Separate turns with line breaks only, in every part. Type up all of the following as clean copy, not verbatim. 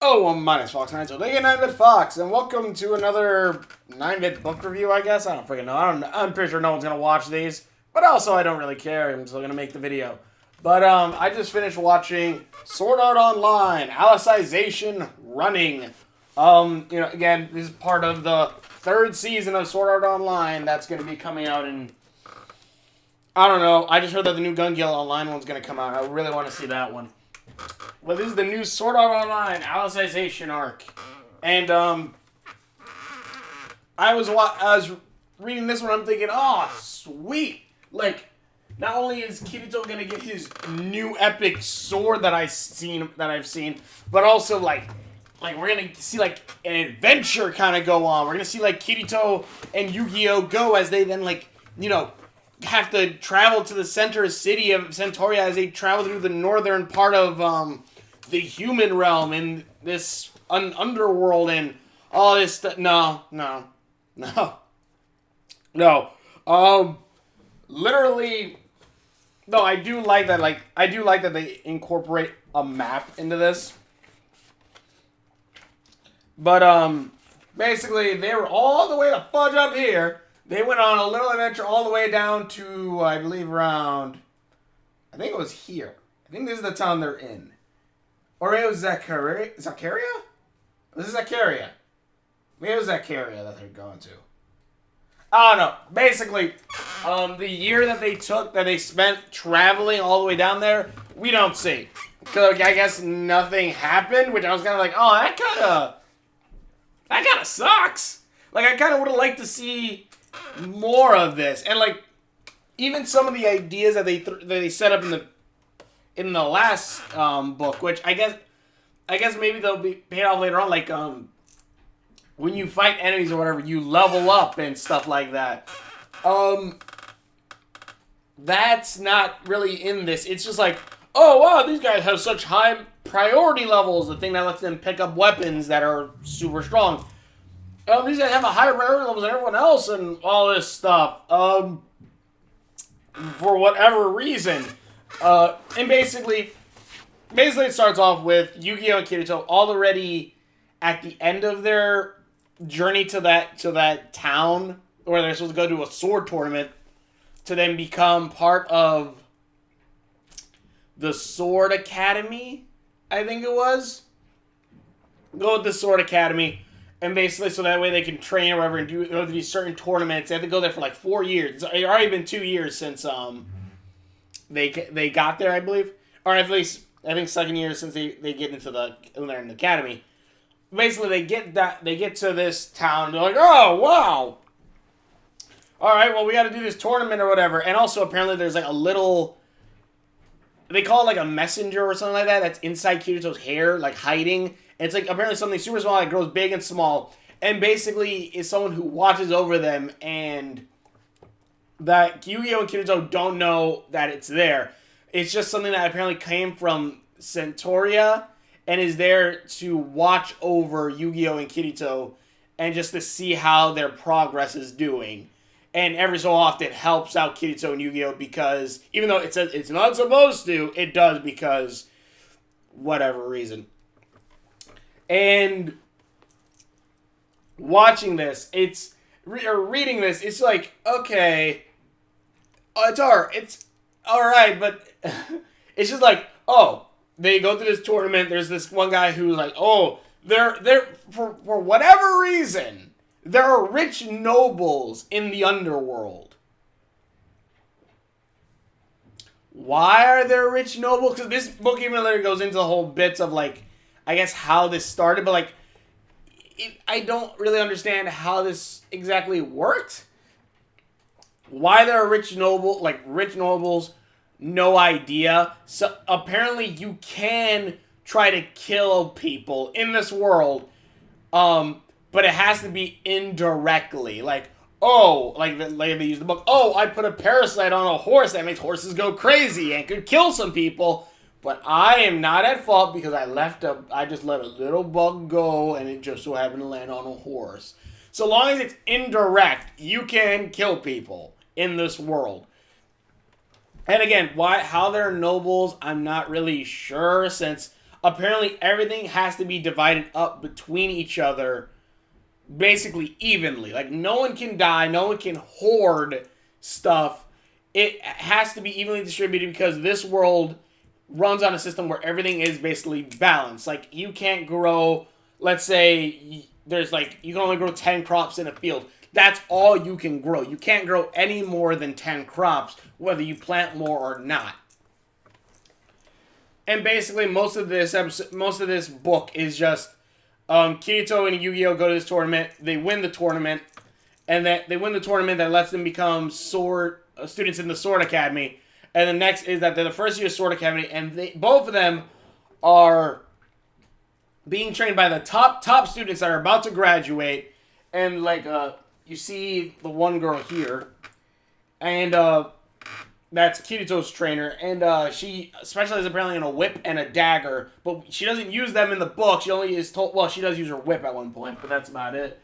Oh, well, my name's Fox 9, so they get 9-bit Fox, and welcome to another 9-bit book review, I guess. I don't freaking know. I'm pretty sure no one's gonna watch these, but also I don't really care. I'm still gonna make the video. But I just finished watching Sword Art Online, Alicization running. Again, this is part of the third season of Sword Art Online that's gonna be coming out in, I don't know. I just heard that the new Gun Gale Online one's gonna come out. I really want to see that one. Well, this is the new Sword Art Online Alicization arc, and I was reading this one. I'm thinking, oh, sweet! Like, not only is Kirito gonna get his new epic sword that I've seen, but also like we're gonna see like an adventure kind of go on. We're gonna see like Kirito and Yu-Gi-Oh go as they then have to travel to the center city of Centauria as they travel through the northern part of the human realm in this underworld and all this stuff. No. Literally, no. I do like that. I do like that they incorporate a map into this. But basically, they were all the way to fudge up here. They went on a little adventure all the way down to, I believe, around, I think it was here. I think this is the town they're in. Or it was Zacharia? Was it Zacharia? Maybe it was Zacharia that they're going to. I don't know. Basically, the year that they spent traveling all the way down there, we don't see. Because I guess nothing happened, which I was kind of like, oh, that kind of sucks. Like, I kind of would have liked to see more of this, and like even some of the ideas that they set up in the last book, which I guess maybe they'll be paid off later on. Like when you fight enemies or whatever, you level up and stuff like that. That's not really in this. It's just like, oh wow, these guys have such high priority levels. The thing that lets them pick up weapons that are super strong. These guys have a higher priority level than everyone else and all this stuff. For whatever reason. And basically it starts off with Yu-Gi-Oh! And Kirito already at the end of their journey to that town where they're supposed to go to a sword tournament to then become part of the Sword Academy, I think it was. Go with the Sword Academy. And basically, so that way they can train or whatever and go to these certain tournaments. They have to go there for like 4 years. It's already been 2 years since they got there, I believe. Or at least, I think second year since they get into they're in the academy. Basically, they get to this town. They're like, oh, wow. All right, well, we got to do this tournament or whatever. And also, apparently, there's like a little... They call it like a messenger or something like that. That's inside Kirito's hair, like hiding. It's like apparently something super small that grows big and small. And basically is someone who watches over them. And that Yu-Gi-Oh! And Kirito don't know that it's there. It's just something that apparently came from Centauria. And is there to watch over Yu-Gi-Oh! And Kirito. And just to see how their progress is doing. And every so often helps out Kirito and Yu-Gi-Oh! Because even though it says it's not supposed to, it does because whatever reason. And watching this, reading this, it's like, okay, it's alright, but it's just like, oh, they go through this tournament, there's this one guy who's like, oh, they're for whatever reason, there are rich nobles in the underworld. Why are there rich nobles? Because this book even later goes into the whole bits of like, I guess how this started, but like, I don't really understand how this exactly worked. Why there are rich nobles, no idea. So apparently you can try to kill people in this world, but it has to be indirectly. Like, oh, like they use the book. Oh, I put a parasite on a horse that makes horses go crazy and could kill some people. But I am not at fault because I just let a little bug go and it just so happened to land on a horse. So long as it's indirect, you can kill people in this world. And again, how they're nobles, I'm not really sure since apparently everything has to be divided up between each other basically evenly. Like, no one can die, no one can hoard stuff. It has to be evenly distributed because this world runs on a system where everything is basically balanced. Like, you can't grow, let's say, there's like, you can only grow 10 crops in a field. That's all you can grow. You can't grow any more than 10 crops, whether you plant more or not. And basically, most of this book is just Kirito and Yu-Gi-Oh go to this tournament. They win the tournament, and that lets them become students in the Sword Academy. And the next is that they're the first year Sword Academy, and both of them are being trained by the top students that are about to graduate. And like you see the one girl here, and that's Kirito's trainer, and she specializes apparently in a whip and a dagger, but she doesn't use them in the book. She only is told, well, she does use her whip at one point, but that's about it.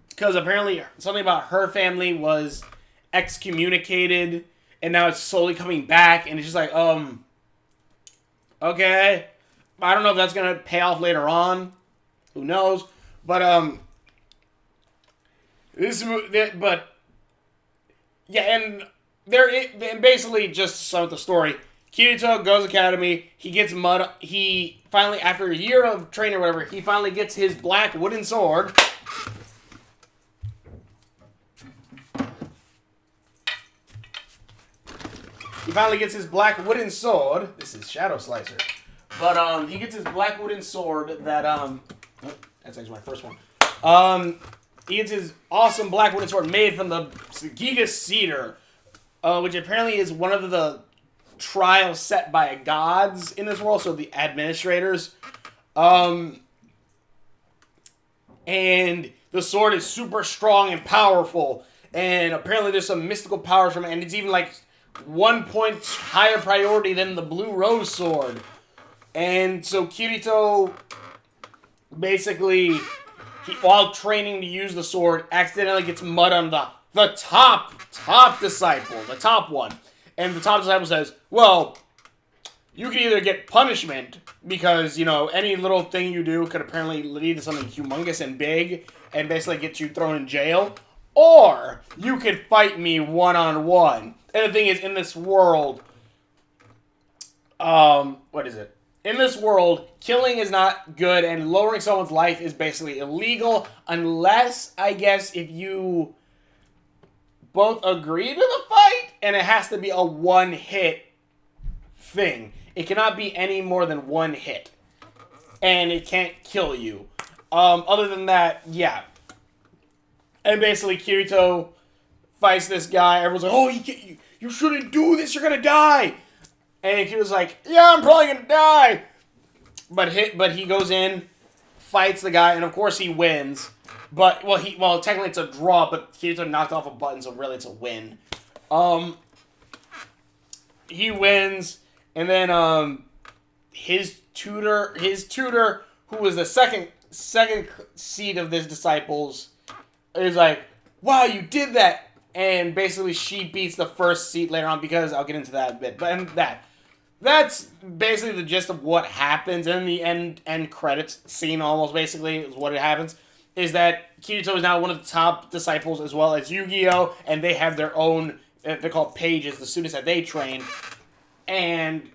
Because apparently something about her family was excommunicated, and now it's slowly coming back, and it's just like, okay. I don't know if that's going to pay off later on. Who knows? But, yeah, and and basically just to sum up the story, Kirito goes academy, he gets mud, he finally, after a year of training or whatever, he finally gets his black wooden sword. He finally gets his black wooden sword. This is Shadow Slicer. But, he gets his black wooden sword that, oh, that's actually my first one. He gets his awesome black wooden sword made from the Giga Cedar, which apparently is one of the trials set by gods in this world, so the administrators. And the sword is super strong and powerful, and apparently there's some mystical powers from it, and it's even like 1 point higher priority than the Blue Rose sword. And so Kirito basically, while training to use the sword, accidentally gets mud on the top disciple, the top one. And the top disciple says, well, you can either get punishment, because, you know, any little thing you do could apparently lead to something humongous and big, and basically get you thrown in jail, or you could fight me one-on-one. And the thing is, in this world, what is it? In this world, killing is not good, and lowering someone's life is basically illegal, unless, I guess, if you both agree to the fight, and it has to be a one-hit thing. It cannot be any more than one hit, and it can't kill you. Other than that, yeah. And basically, Kirito fights this guy. Everyone's like, oh, you shouldn't do this, you're gonna die! And Kirito's like, yeah, I'm probably gonna die! But he goes in, fights the guy, and of course he wins. But, well, technically it's a draw, but Kirito knocked off a button, so really it's a win. He wins, and then, his tutor, who was the second seed of this disciples, is like, wow, you did that! And basically she beats the first seed later on, because I'll get into that a bit. But that's basically the gist of what happens in the end credits scene, almost basically, is what it happens. Is that Kirito is now one of the top disciples, as well as Yu-Gi-Oh! And they have their own, they're called pages, the students that they train. And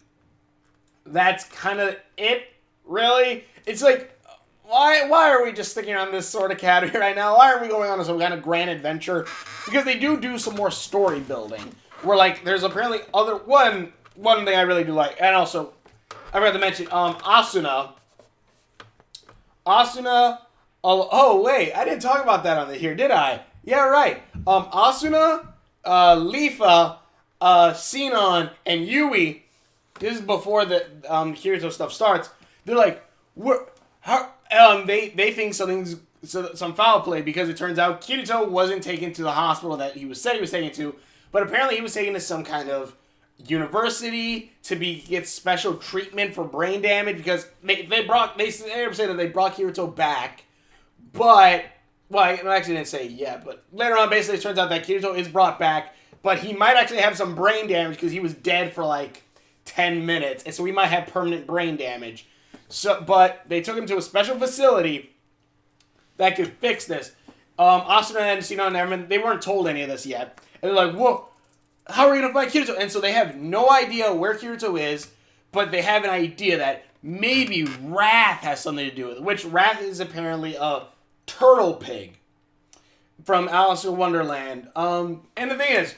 that's kind of it, really. It's like, why are we just sticking on this Sword Academy right now? Why are we going on some kind of grand adventure? Because they do some more story building. Where, like, there's apparently one thing I really do like, and also, I forgot to mention, Asuna, oh, wait, I didn't talk about that on here, did I? Yeah, right. Asuna, Lifa, Sinon, and Yui, this is before the, Kirito stuff starts, they're like, they think some foul play, because it turns out Kirito wasn't taken to the hospital that he said he was taken to, but apparently he was taken to some kind of university to get special treatment for brain damage, because they say that they brought Kirito back, but, well, I actually didn't say yet, but later on, basically, it turns out that Kirito is brought back, but he might actually have some brain damage, because he was dead for, like, 10 minutes, and so we might have permanent brain damage. So, but they took him to a special facility that could fix this. Asuna and Sino and everyone, they weren't told any of this yet. And they're like, whoa, how are we going to find Kirito? And so they have no idea where Kirito is, but they have an idea that maybe Wrath has something to do with it, which Wrath is apparently a turtle pig from Alice in Wonderland. And the thing is,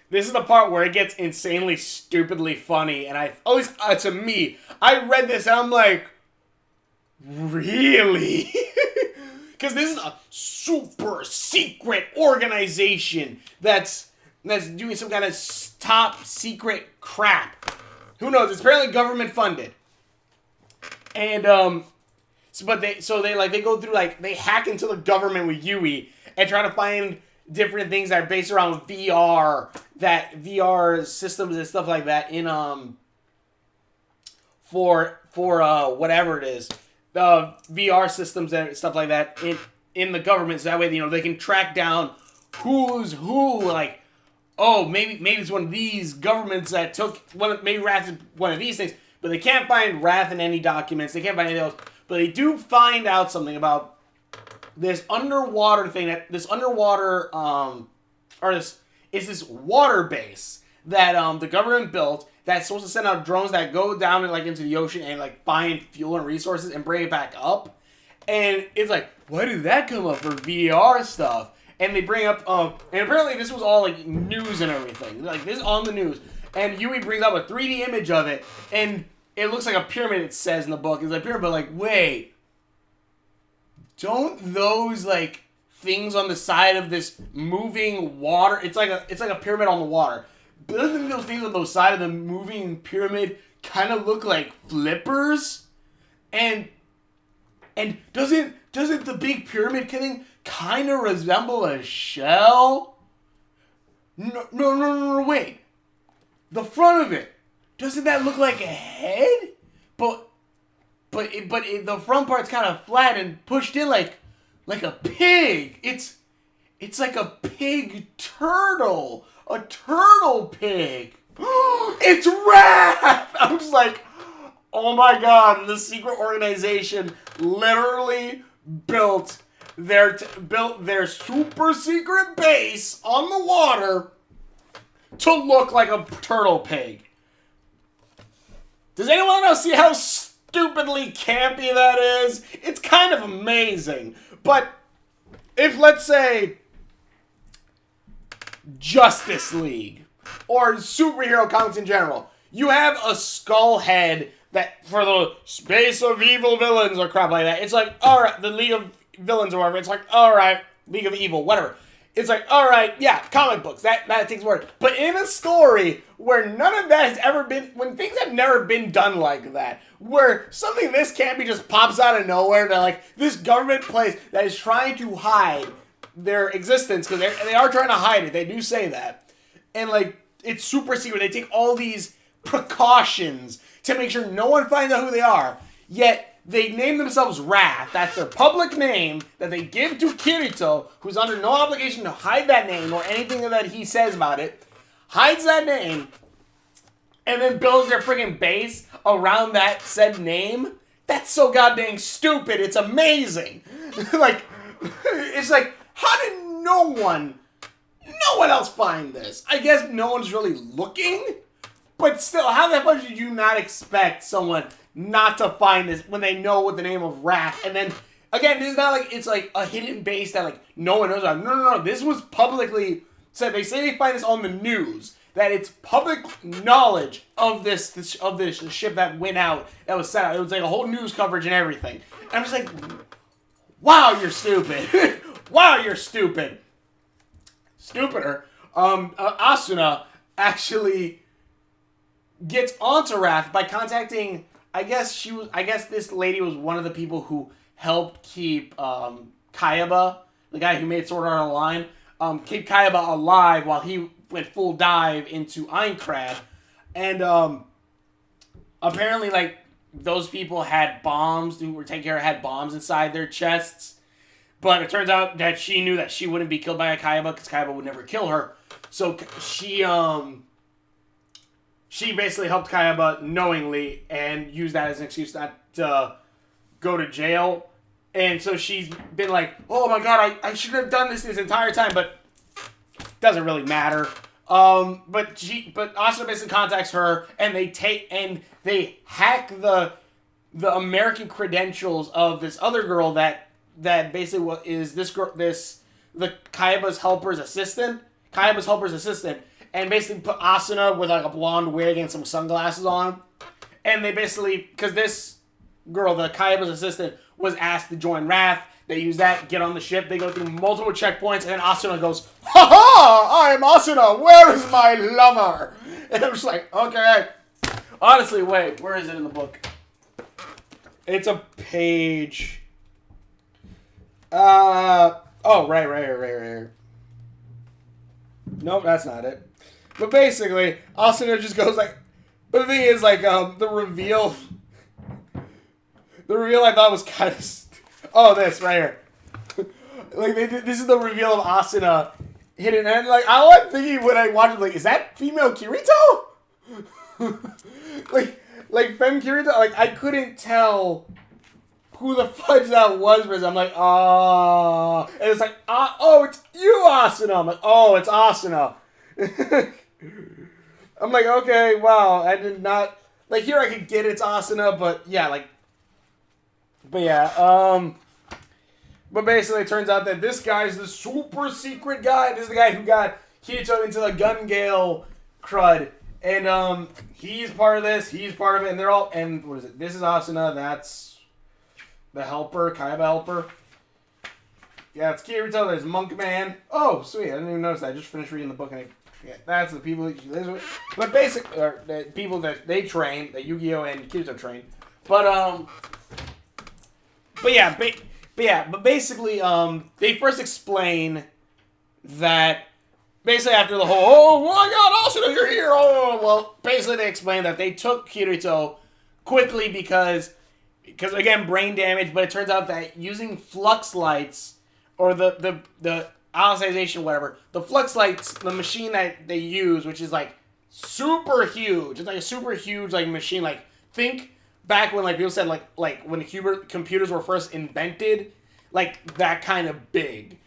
this is the part where it gets insanely, stupidly funny, and I always, to me, I read this and I'm like, really? Because this is a super secret organization that's doing some kind of top secret crap. Who knows? It's apparently government funded. And they go through, like, they hack into the government with Yui and try to find different things that are based around VR systems and stuff like that in for whatever it is, the VR systems and stuff like that in the government, so that way, you know, they can track down who's who. Like, oh, maybe it's one of these governments that took maybe Wrath is one of these things, but they can't find Wrath in any documents. They can't find anything else, but they do find out something about this underwater thing, this water base that the government built that's supposed to send out drones that go down and, like, into the ocean and, like, find fuel and resources and bring it back up. And it's like, why did that come up for VR stuff? And they bring up, and apparently this was all, like, news and everything. Like, this is on the news. And Yui brings up a 3D image of it, and it looks like a pyramid, it says in the book. It's like a pyramid, but, like, wait. Don't those, like, things on the side of this moving water, it's like a pyramid on the water. Doesn't those things on the side of the moving pyramid kind of look like flippers? And doesn't the big pyramid thing kind of resemble a shell? No, wait. The front of it, doesn't that look like a head? But the front part's kind of flat and pushed in like a pig. It's like a pig turtle. A turtle pig. It's Wrath! I'm just like, oh my god, the secret organization literally built their super secret base on the water to look like a turtle pig. Does anyone else see how stupidly campy that is? It's kind of amazing. But if, let's say, Justice League or superhero comics in general, you have a skull head that for the space of evil villains or crap like that, it's like, alright, the League of Villains or whatever, it's like, alright, League of Evil, whatever. It's like, alright, yeah, comic books, that takes word. But in a story where none of that has ever been, when things have never been done like that, where something this campy just pops out of nowhere, that, like, this government place that is trying to hide their existence, because they are trying to hide it, they do say that, and, like, it's super secret, they take all these precautions to make sure no one finds out who they are, yet they name themselves Wrath. That's their public name that they give to Kirito, who's under no obligation to hide that name or anything that he says about it, hides that name, and then builds their friggin' base around that said name. That's so goddamn stupid, it's amazing. Like, it's like, how did no one else find this? I guess no one's really looking, but still, how the fuck did you not expect someone not to find this when they know what the name of Wrath? And then, again, this is not like it's like a hidden base that, like, no one knows about. No. This was publicly said. They say they find this on the news, that it's public knowledge of this ship that went out, that was set out. It was like a whole news coverage and everything. And I'm just like, wow, you're stupid. Wow, you're stupid. Stupider. Asuna actually gets onto Wrath by contacting, I guess this lady was one of the people who helped keep KAYABA, the guy who made Sword Art Online, keep KAYABA alive while he went full dive into Aincrad. And apparently, like, those people had bombs, who were taking care of had bombs inside their chests. But it turns out that she knew that she wouldn't be killed by a KAYABA because KAYABA would never kill her. So she she basically helped KAYABA knowingly and used that as an excuse not to go to jail. And so she's been like, oh my god, I shouldn't have done this entire time, but it doesn't really matter. But Asuna basically contacts her, and they hack the American credentials of this other girl that basically is the KAYABA's helper's assistant. And basically put Asuna with like a blonde wig and some sunglasses on. And they basically, because this girl, the KAYABA's assistant, was asked to join Wrath. They use that, get on the ship, they go through multiple checkpoints, and then Asuna goes, "Ha ha! I'm Asuna! Where is my lover?" And I'm just like, okay. Honestly, wait, where is it in the book? It's a page. Oh, right here. Nope, that's not it. But basically, Asuna just goes like, but the thing is, like, the reveal I thought was kind of, oh, this right here. Like, this is the reveal of Asuna hidden, and like, all I'm thinking when I watch it, like, is that female Kirito? like femme Kirito? Like, I couldn't tell who the fudge that was, because I'm like, ah, and it's like, oh, it's you, Asuna. I'm like, oh, it's Asuna. I'm like, okay, wow, I did not, like, here I could get it's Asuna, but yeah, like, but yeah, but basically it turns out that this guy's the super secret guy. This is the guy who got Kirito into the Gun Gale crud, and he's part of this, he's part of it, and they're all, and what is it, this is Asuna, that's the helper, KAYABA helper. Yeah, it's Kirito, there's Monkman. Oh, sweet, I didn't even notice that. I just finished reading the book, and that's the people that she lives with. But basically, the people that they train, that Yu-Gi-Oh! And Kirito train. But basically, they first explain that, basically after the whole, oh my god, Asuna, you're here, oh, well, basically they explain that they took Kirito quickly because again, brain damage, but it turns out that using flux lights, or the Alicization, whatever, the flux lights, the machine that they use, which is like super huge, it's like a super huge like machine, like, think back when, like, people said, like when computers were first invented, like, that kind of big.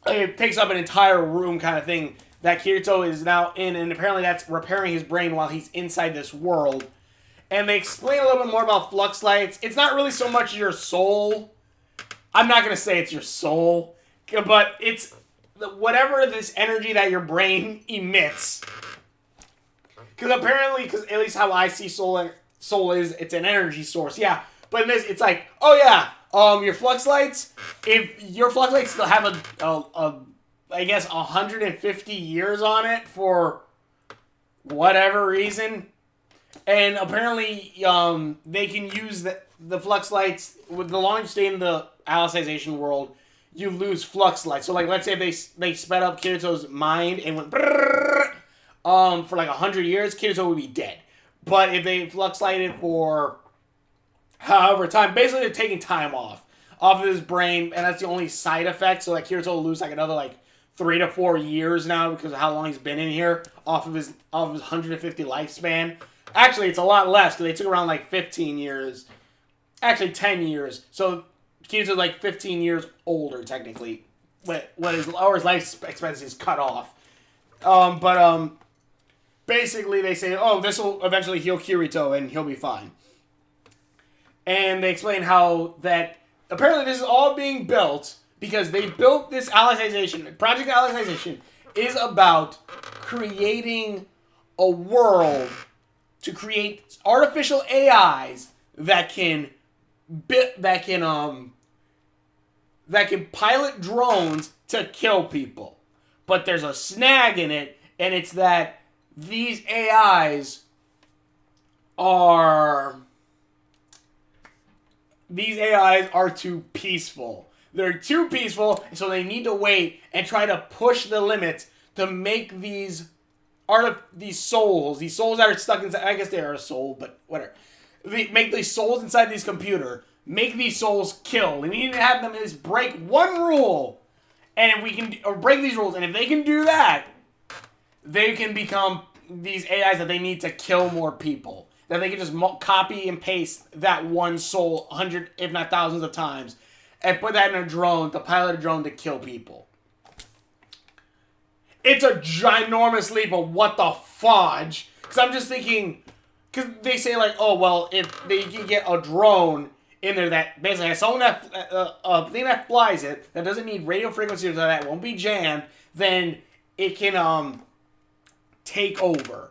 It takes up an entire room kind of thing that Kirito is now in, and apparently that's repairing his brain while he's inside this world. And they explain a little bit more about flux lights. It's not really so much your soul. I'm not going to say it's your soul, but it's whatever this energy that your brain emits. Because apparently, at least how I see soul is, it's an energy source. Yeah, but in this, it's like, oh yeah, your flux lights, if your flux lights still have I guess 150 years on it for whatever reason, and apparently they can use the flux lights, with the longer you stay in the Alicization world, you lose flux lights. So like, let's say if they sped up Kirito's mind and went brrrr, for like 100 years, Kirito would be dead. But if they flux lighted for however time, basically they're taking time off of his brain, and that's the only side effect. So like, Kirito will lose like another like 3 to 4 years now because of how long he's been in here off of his 150 lifespan. Actually, it's a lot less because they took around like 15 years. Actually, 10 years. So Kirito's like 15 years older technically. His life expectancy is cut off. Basically they say, oh, this will eventually heal Kirito and he'll be fine. And they explain how that apparently this is all being built because they built this Alicization. Project Alicization is about creating a world to create artificial AIs that can pilot drones to kill people. But there's a snag in it, and it's that these AIs are too peaceful. They're too peaceful, so they need to wait and try to push the limits to make these souls that are stuck inside, I guess they are a soul, but whatever. They make these souls inside these computer, make these souls kill. We need to have them just break one rule, and if we can, or break these rules, and if they can do that, they can become these AIs that they need to kill more people. That they can just copy and paste that one soul 100, if not thousands of times, and put that in a drone, to pilot a drone to kill people. It's a ginormous leap of what the fudge. Because I'm just thinking, because they say like, oh, well, if they can get a drone in there that basically has someone that, a thing that flies it, that doesn't need radio frequencies, so that won't be jammed, then it can, take over.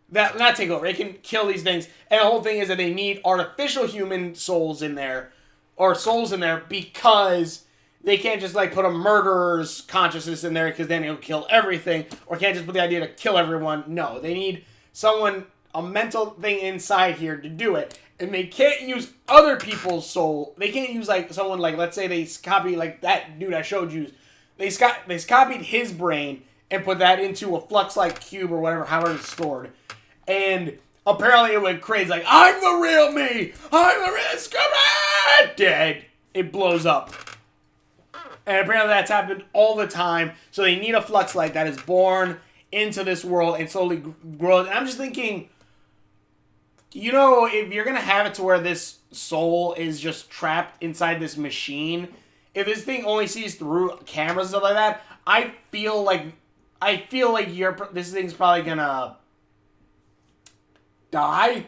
Not take over, it can kill these things. And the whole thing is that they need artificial human souls in there, or souls in there, because they can't just like put a murderer's consciousness in there, because then it'll kill everything, or can't just put the idea to kill everyone. No, they need someone, a mental thing inside here to do it. And they can't use other people's soul. They can't use like someone like, let's say they copy like that dude I showed you. They copied his brain and put that into a flux-like cube or whatever, however it's stored. And apparently it went crazy, like, I'm the real me! I'm the real Scooby! Dead. It blows up. And apparently that's happened all the time. So they need a flux light that is born into this world and slowly grows. And I'm just thinking, you know, if you're going to have it to where this soul is just trapped inside this machine, if this thing only sees through cameras and stuff like that, I feel like this thing's probably going to die.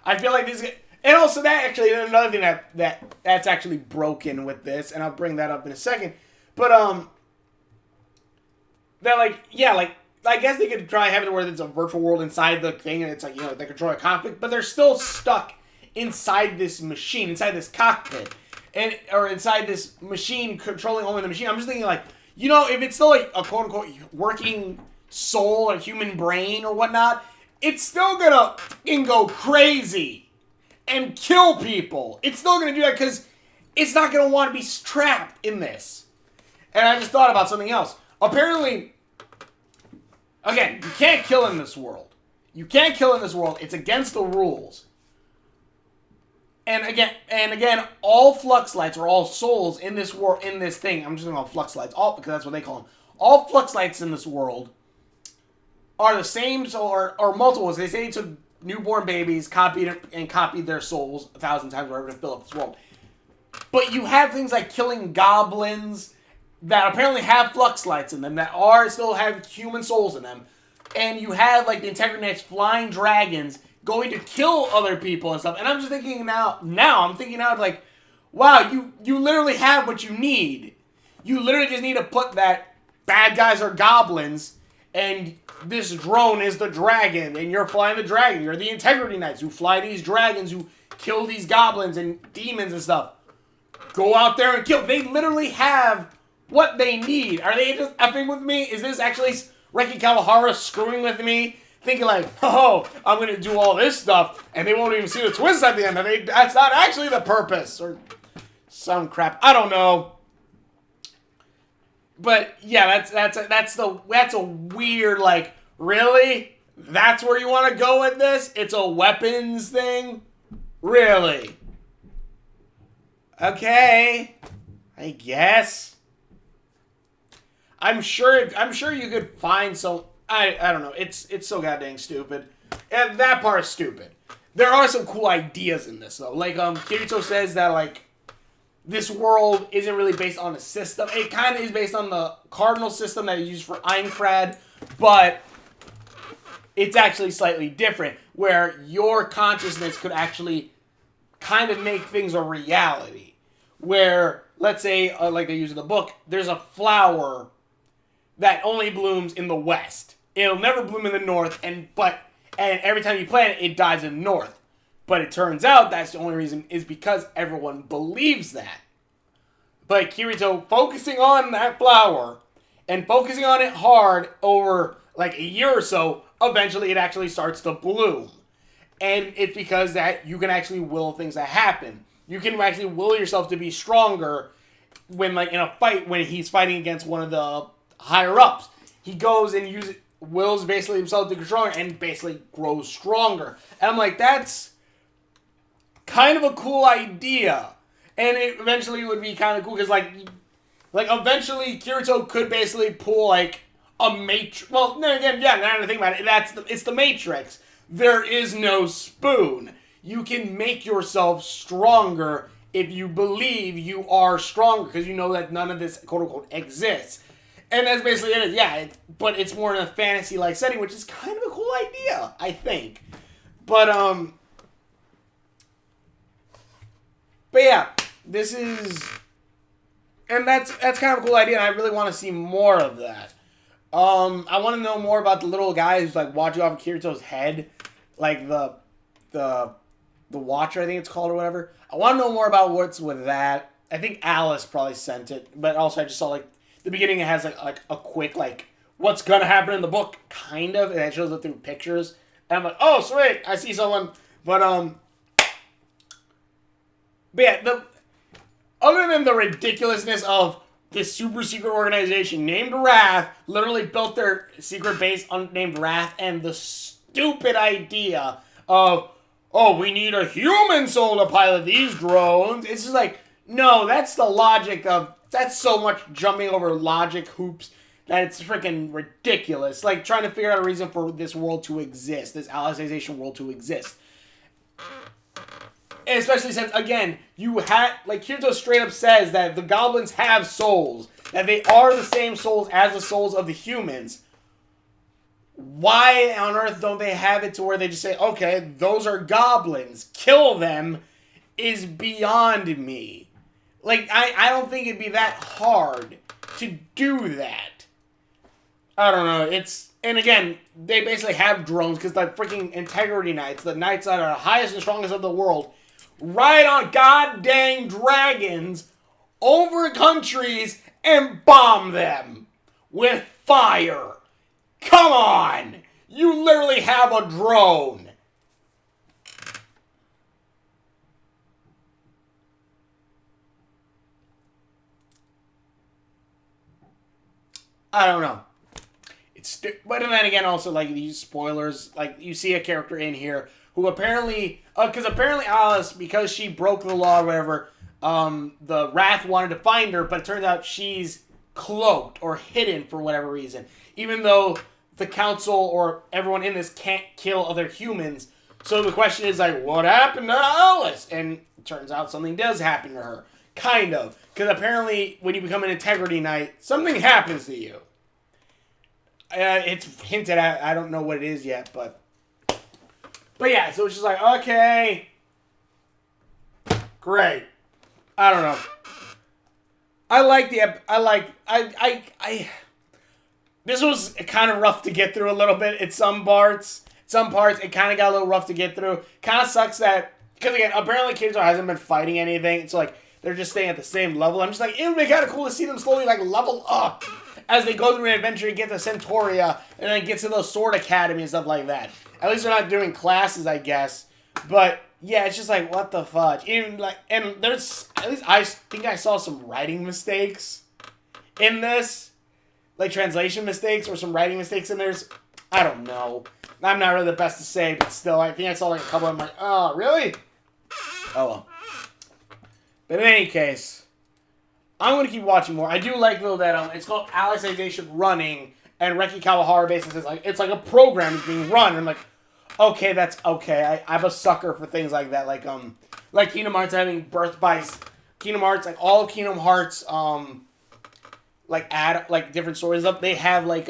I feel like this... And also that actually, another thing that's actually broken with this, and I'll bring that up in a second, but, that like, yeah, like, I guess they could try having it where it's a virtual world inside the thing, and it's like, you know, they control a conflict, but they're still stuck inside this machine, inside this cockpit, or inside this machine controlling only the machine. I'm just thinking like, you know, if it's still like a quote-unquote working soul or human brain or whatnot, it's still gonna go crazy and kill people. It's still gonna do that because it's not gonna want to be trapped in this. And I just thought about something else. Apparently, again, you can't kill in this world. You can't kill in this world. It's against the rules. And again, all flux lights or all souls in this world, in this thing, I'm just going to call flux lights, all because that's what they call them. All flux lights in this world are the same, or multiples. They say to newborn babies, copied their souls 1,000 times, whatever, to fill up this world. But you have things like killing goblins that apparently have flux lights in them, that still have human souls in them. And you have like the Integrity Knights flying dragons going to kill other people and stuff. And I'm just thinking now I'm thinking out like, wow, you literally have what you need. You literally just need to put that bad guys are goblins, and this drone is the dragon, and you're flying the dragon. You're the Integrity Knights who fly these dragons who kill these goblins and demons and stuff. Go out there and kill. They literally have what they need. Are they just effing with me? Is this actually Reki Kawahara screwing with me? Thinking like, oh, I'm going to do all this stuff, and they won't even see the twist at the end. And that's not actually the purpose. Or some crap. I don't know. But yeah, that's a weird, like, really? That's where you want to go with this? It's a weapons thing? Really? Okay. I guess. I'm sure you could find some. I don't know. It's so goddamn stupid. And that part is stupid. There are some cool ideas in this though. Like Kirito says that like this world isn't really based on a system. It kind of is based on the cardinal system that is used for Aincrad, but it's actually slightly different, where your consciousness could actually kind of make things a reality. Where, let's say, like they use in the book, there's a flower that only blooms in the west. It'll never bloom in the north, and every time you plant it, it dies in the north. But it turns out that's the only reason is because everyone believes that. But Kirito focusing on that flower and focusing on it hard over like a year or so, eventually it actually starts to bloom. And it's because that you can actually will things to happen. You can actually will yourself to be stronger when, like, in a fight, when he's fighting against one of the higher-ups. He goes and wills basically himself to get stronger and basically grows stronger. And I'm like, that's kind of a cool idea. And it eventually would be kind of cool because, like eventually Kirito could basically pull, like, a Matrix. Well, then again, yeah, now that I think about it, it's the Matrix. There is no spoon. You can make yourself stronger if you believe you are stronger, because you know that none of this, quote-unquote, exists. And that's basically it. Yeah, but it's more in a fantasy-like setting, which is kind of a cool idea, I think. But yeah, this is... And that's kind of a cool idea, and I really want to see more of that. I want to know more about the little guy who's, like, watching off of Kirito's head. Like, the Watcher, I think it's called, or whatever. I want to know more about what's with that. I think Alice probably sent it. But also, I just saw, like, the beginning, it has, like a quick, like, what's going to happen in the book, kind of. And it shows it through pictures. And I'm like, oh, sweet, I see someone. But yeah, other than the ridiculousness of this super secret organization named Wrath, literally built their secret base named Wrath, and the stupid idea of, oh, we need a human soul to pilot these drones. It's just like, no, that's the logic of, that's so much jumping over logic hoops that it's freaking ridiculous. Like, trying to figure out a reason for this world to exist, this Alicization world to exist. And especially since, again, you had, like, Kirito straight up says that the goblins have souls, that they are the same souls as the souls of the humans. Why on earth don't they have it to where they just say, okay, those are goblins, kill them, is beyond me. Like, I don't think it'd be that hard to do that. I don't know, and again, they basically have drones, because the freaking Integrity Knights, the knights that are the highest and strongest of the world, ride on goddamn dragons over countries and bomb them with fire. Come on! You literally have a drone. I don't know. But then again, also, like, these spoilers, like, you see a character in here who apparently, because apparently Alice, because she broke the law or whatever, the Wrath wanted to find her, but it turns out she's cloaked or hidden for whatever reason. Even though the council or everyone in this can't kill other humans. So the question is, like, what happened to Alice? And it turns out something does happen to her. Kind of. Because apparently, when you become an Integrity Knight, something happens to you. It's hinted at. I don't know what it is yet, but yeah, so it's just like, okay, great. I don't know. This was kind of rough to get through a little bit at some parts. Some parts, it kind of got a little rough to get through. Kind of sucks that, because again, apparently Kirito hasn't been fighting anything. It's like, they're just staying at the same level. I'm just like, it would be kind of cool to see them slowly, like, level up as they go through an adventure and get to Centauria, and then get to the Sword Academy and stuff like that. At least they're not doing classes, I guess. But yeah, it's just like, what the fudge? Even like, and there's, at least I think I saw some writing mistakes in this, like translation mistakes or some writing mistakes in there. I don't know. I'm not really the best to say, but still, I think I saw like a couple of them. Like, oh, really? Oh well. But in any case, I'm going to keep watching more. I do like, though, that it's called Alicization Running, and Reki Kawahara basically says, like, it's like a program that's being run. And I'm like, okay, that's okay. I'm a sucker for things like that. Like Kingdom Hearts having Birth by... Kingdom Hearts, like, all of Kingdom Hearts, like, different stories up. They have, like,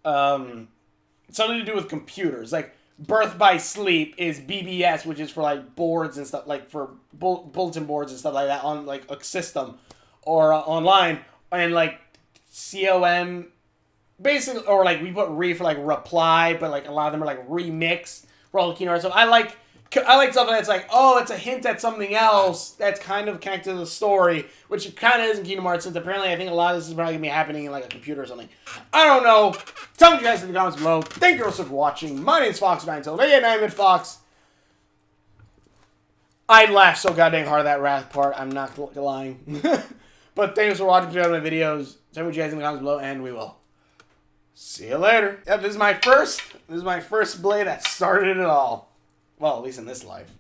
something to do with computers. Like, Birth by Sleep is BBS, which is for, like, boards and stuff, like, for bulletin boards and stuff like that on, like, a system or online. And, like, COM, basically, or, like, we put for, like, reply, but, like, a lot of them are, like, remix for all the Kingdom Hearts stuff. I like something that's like, oh, it's a hint at something else that's kind of connected to the story, which it kind of is in Kingdom Hearts, since apparently I think a lot of this is probably going to be happening in, like, a computer or something. I don't know. Tell me what you guys in the comments below. Thank you all so much for watching. My name is Fox9 until I'm Fox. I laughed so goddamn hard at that Wrath part. I'm not lying. But thanks for watching my videos. Tell me what you guys in the comments below, and we will see you later. Yep, this is my first blade that started it all. Well, at least in this life.